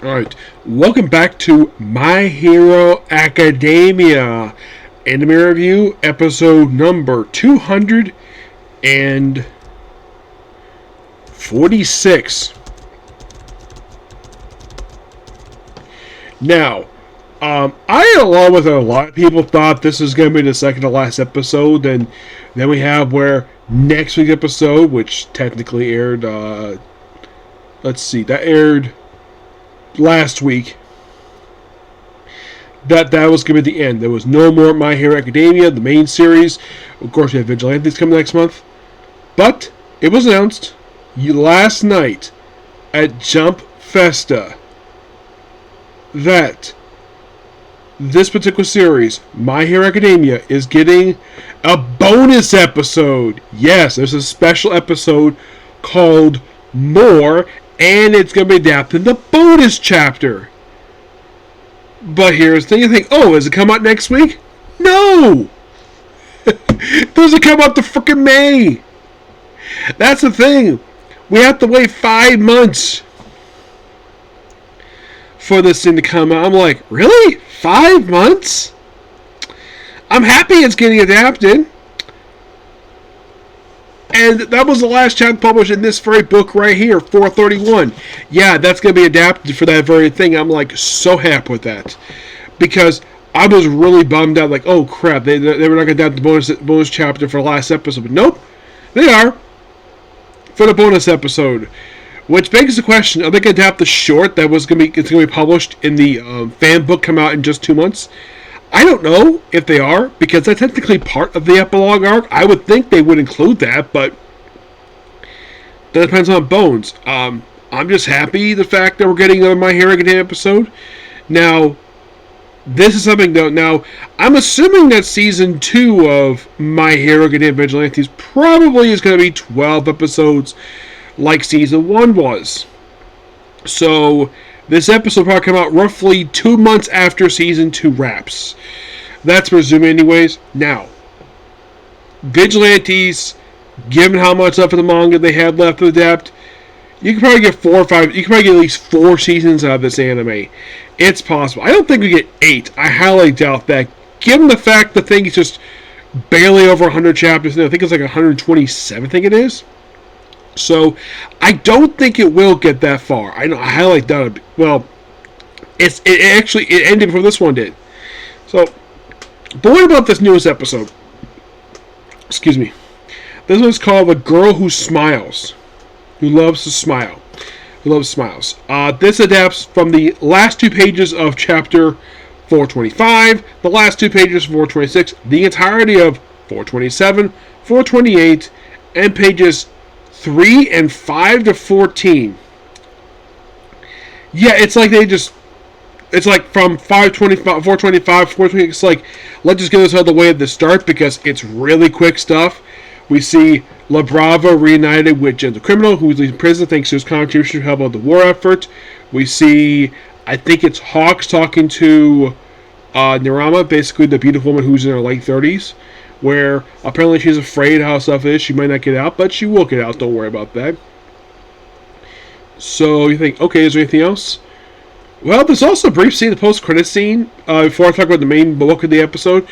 Alright, welcome back to My Hero Academia Anime Review, episode number 246. Now, I, along with a lot of people, thought this was going to be the second to last episode, and then we have where next week's episode, which technically aired, that aired last week, that was going to be the end. There was no more My Hero Academia, the main series. Of course, we have Vigilantes coming next month. But it was announced last night at Jump Festa that this particular series, My Hero Academia, is getting a bonus episode. Yes, there's a special episode called More, and it's going to be adapted in the bonus chapter. But here's the thing, you think, oh, does it come out next week? No! It doesn't come out to frickin' May. That's the thing. We have to wait 5 months for this thing to come out. I'm like, really? 5 months? I'm happy it's getting adapted. And that was the last chapter published in this very book right here, 431. Yeah, that's going to be adapted for that very thing. I'm like so happy with that. Because I was really bummed out, like, oh crap, they were not going to adapt the bonus chapter for the last episode. But nope, they are. For the bonus episode. Which begs the question, are they going to adapt the short that it's going to be published in the fan book come out in just 2 months? I don't know if they are, because that's technically part of the epilogue arc. I would think they would include that, but that depends on Bones. I'm just happy the fact that we're getting another My Hero Academia episode. Now, this is something though. Now, I'm assuming that season 2 of My Hero Academia Vigilantes probably is going to be 12 episodes, like season 1 was. So this episode will probably come out roughly 2 months after season 2 wraps. That's presuming anyways. Now, Vigilantes, given how much left of the manga they had left to adapt, you can probably get 4 or 5, you can probably get at least 4 seasons out of this anime. It's possible. I don't think we get 8. I highly doubt that. Given the fact the thing is just barely over 100 chapters, I think it's like 127, I think it is. So, I don't think it will get that far. I highly doubt it. Well, it ended before this one did. So, but what about this newest episode? Excuse me. This one's called The Girl Who Smiles. Who loves to smile. Who loves smiles. This adapts from the last 2 pages of chapter 425, the last 2 pages of 426, the entirety of 427, 428, and pages 3 and 5 to 14. Yeah, it's like they just... It's like from 525, 425, 420. It's like, let's just get this out of the way at the start because it's really quick stuff. We see La Brava reunited with Gentle Criminal, who's in prison thanks to his contribution to help out the war effort. We see, I think it's Hawks talking to Narama, basically the beautiful woman who's in her late 30s. Where apparently she's afraid how stuff is. She might not get out, but she will get out. Don't worry about that. So you think, okay, is there anything else? Well, there's also a brief scene, the post-credit scene, before I talk about the main bulk of the episode.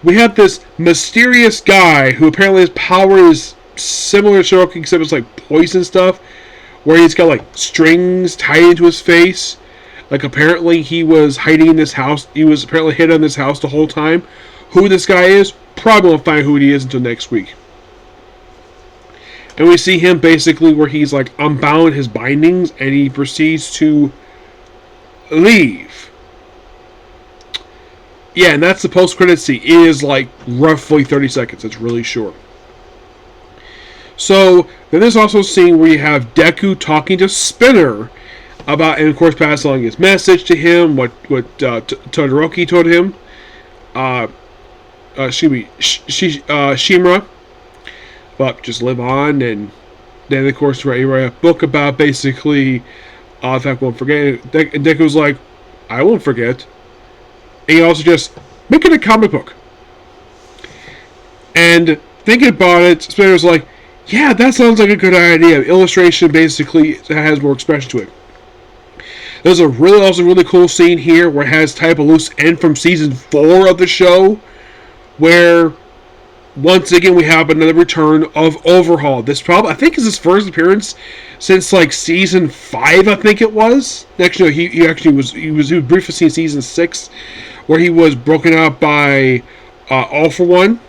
We have this mysterious guy who apparently his power is similar to Shiroki, except it's like poison stuff, where he's got like strings tied into his face. Like apparently he was hiding in this house. He was apparently hidden in this house the whole time. Who this guy is, probably won't find who he is until next week. And we see him basically where he's like unbound his bindings and he proceeds to leave. Yeah, and that's the post-credit scene. It is like roughly 30 seconds. It's really short. So, then there's also a scene where you have Deku talking to Spinner about, and of course pass along his message to him, what Todoroki told him. Shimura. But just live on, and then of course write a book about basically in fact won't forget. And Deku's like, I won't forget. And he also just make it a comic book. And thinking about it, Spinner's like, yeah, that sounds like a good idea. Illustration basically has more expression to it. There's a really cool scene here where it has type of loose end from season 4 of the show, where once again we have another return of Overhaul. This probably, I think, is his first appearance since like season 5. I think it was. Actually, he was briefly seen in season 6, where he was broken out by All For One,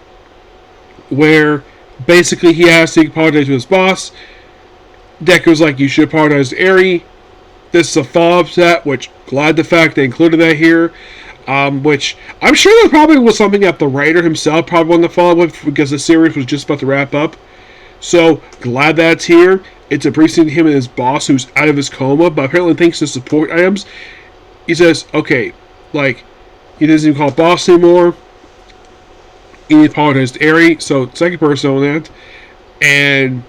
where basically he has to apologize to his boss. Deku's like, you should apologize to Eri. This is a follow-up set, which glad the fact they included that here. Which I'm sure there probably was something that the writer himself probably wanted to follow with, because the series was just about to wrap up. So glad that's here. It's appreciating him and his boss, who's out of his coma, but apparently thanks to support items, he says, okay, like, he doesn't even call it boss anymore. He apologized to Eri, so second person on that. And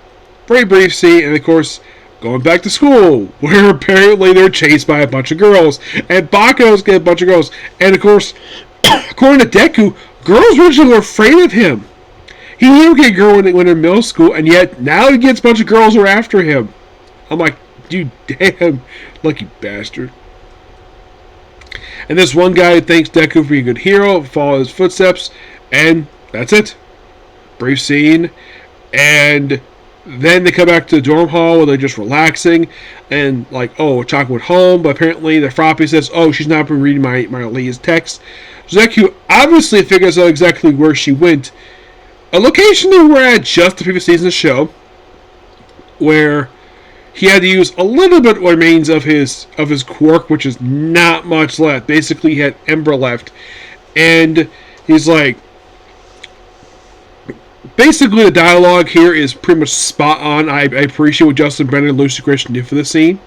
very brief scene, and of course, going back to school, where apparently they're chased by a bunch of girls, and Bakugo's get a bunch of girls, and of course, according to Deku, girls originally were afraid of him. He never get a girl when they're in middle school, and yet now he gets a bunch of girls who are after him. I'm like, you damn lucky bastard. And this one guy thanks Deku for being a good hero, follow his footsteps, and that's it. Brief scene, and then they come back to the dorm hall where they're just relaxing, and like, oh, Chaka went home, but apparently the Froppy says, oh, she's not been reading my latest text. So Deku obviously figures out exactly where she went. A location they were at just the previous season of the show, where he had to use a little bit what remains of his quirk, which is not much left. Basically, he had Ember left, and he's like, basically, the dialogue here is pretty much spot on. I appreciate what Justin Bennett and Lucy Christian did for this scene,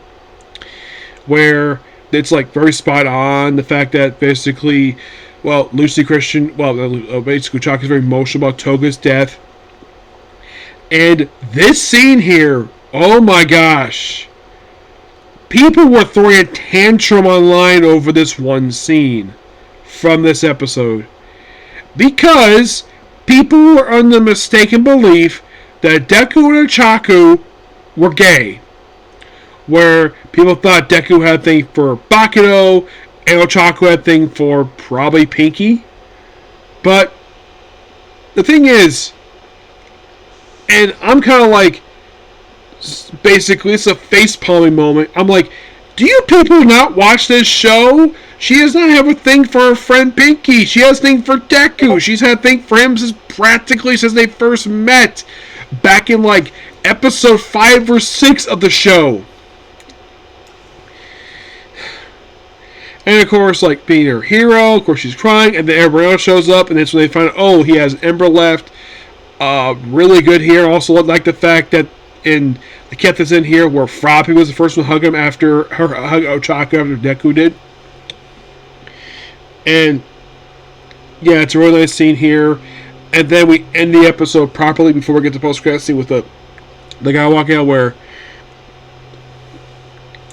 where it's like very spot on. The fact that basically, well, Lucy Christian, basically Chaka is very emotional about Toga's death, and this scene here, oh my gosh, people were throwing a tantrum online over this one scene from this episode, because people were under the mistaken belief that Deku and Chaku were gay. Where people thought Deku had a thing for Bakugo and Ochaku had a thing for probably Pinky. But the thing is, and I'm kind of like, basically it's a face-palming moment. I'm like, do you people not watch this show? She does not have a thing for her friend Pinky. She has a thing for Deku. She's had a thing for him since they first met. Back in like episode 5 or 6 of the show. And of course, like being her hero, of course she's crying, and then everyone else shows up, and that's when they find out, oh, he has Ember left. Really good here. Also like the fact that in the kept this in here where Froppy was the first one to hug him after her hug Ochako after Deku did. And yeah, it's a really nice scene here. And then we end the episode properly before we get to post-credit scene with the guy walking out where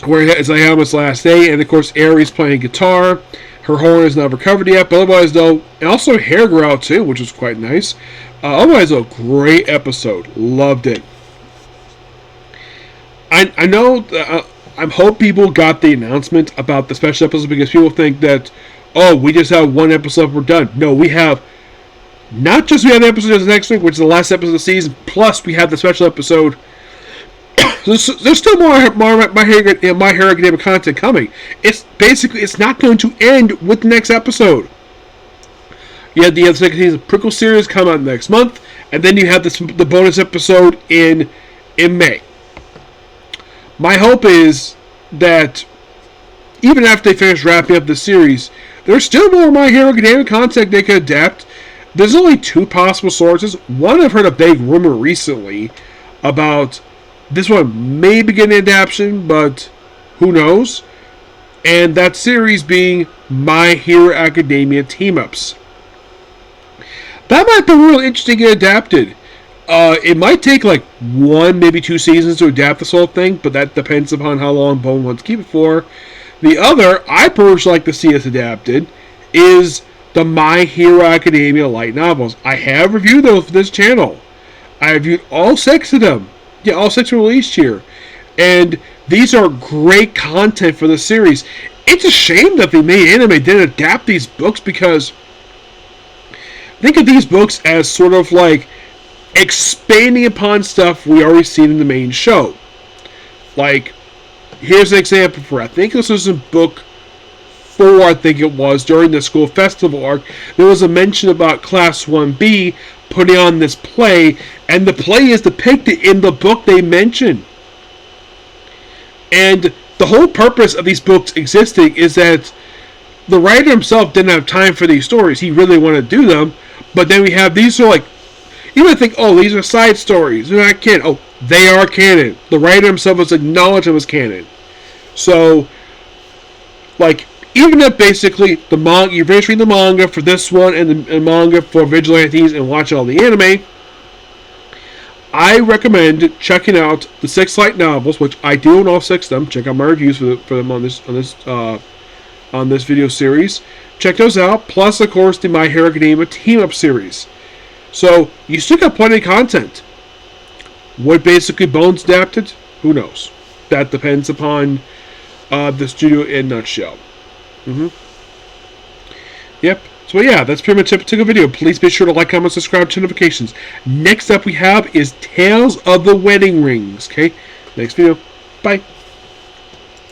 it's Ayama's last day, and of course Eri's playing guitar. Her horn is not recovered yet, but otherwise though, and also hair grew out too, which was quite nice. Otherwise a great episode. Loved it. I know, I hope people got the announcement about the special episode, because people think that, oh, we just have one episode, we're done. No, we have, not just we have the episode next week, which is the last episode of the season, plus we have the special episode. There's still more My Hero Academia content coming. It's not going to end with the next episode. You have the second season Prickle series come out next month, and then you have the bonus episode in May. My hope is that even after they finish wrapping up the series, there's still more My Hero Academia content they could adapt. There's only 2 possible sources. One, I've heard a big rumor recently about this one may be getting an adaptation, but who knows? And that series being My Hero Academia Team-Ups. That might be really interesting to get adapted. It might take like 1, maybe 2 seasons to adapt this whole thing, but that depends upon how long Bone wants to keep it for. The other, I personally like to see this adapted, is the My Hero Academia light novels. I have reviewed those for this channel. I reviewed all 6 of them. Yeah, all 6 were released here. And these are great content for the series. It's a shame that the main anime didn't adapt these books, because think of these books as sort of like expanding upon stuff we already seen in the main show. Like, here's an example for, I think this was in book 4, I think it was, during the school festival arc. There was a mention about Class 1B putting on this play, and the play is depicted in the book they mentioned. And the whole purpose of these books existing is that the writer himself didn't have time for these stories. He really wanted to do them, but then we have these are like, you might think, oh, these are side stories, they're not canon. Oh, they are canon. The writer himself has acknowledged them as canon. So, like, even if basically the manga, you're finishing the manga for this one and the manga for Vigilantes and watching all the anime, I recommend checking out the 6 light novels, which I do own all 6 of them. Check out my reviews for them on this video series. Check those out. Plus, of course, the My Hero Academia Team Up series. So you still got plenty of content. What basically Bones adapted? Who knows? That depends upon the studio in a nutshell. Yep. So yeah, that's pretty much it for the video. Please be sure to like, comment, subscribe, turn notifications. Next up we have is Tales of the Wedding Rings. Okay? Next video. Bye.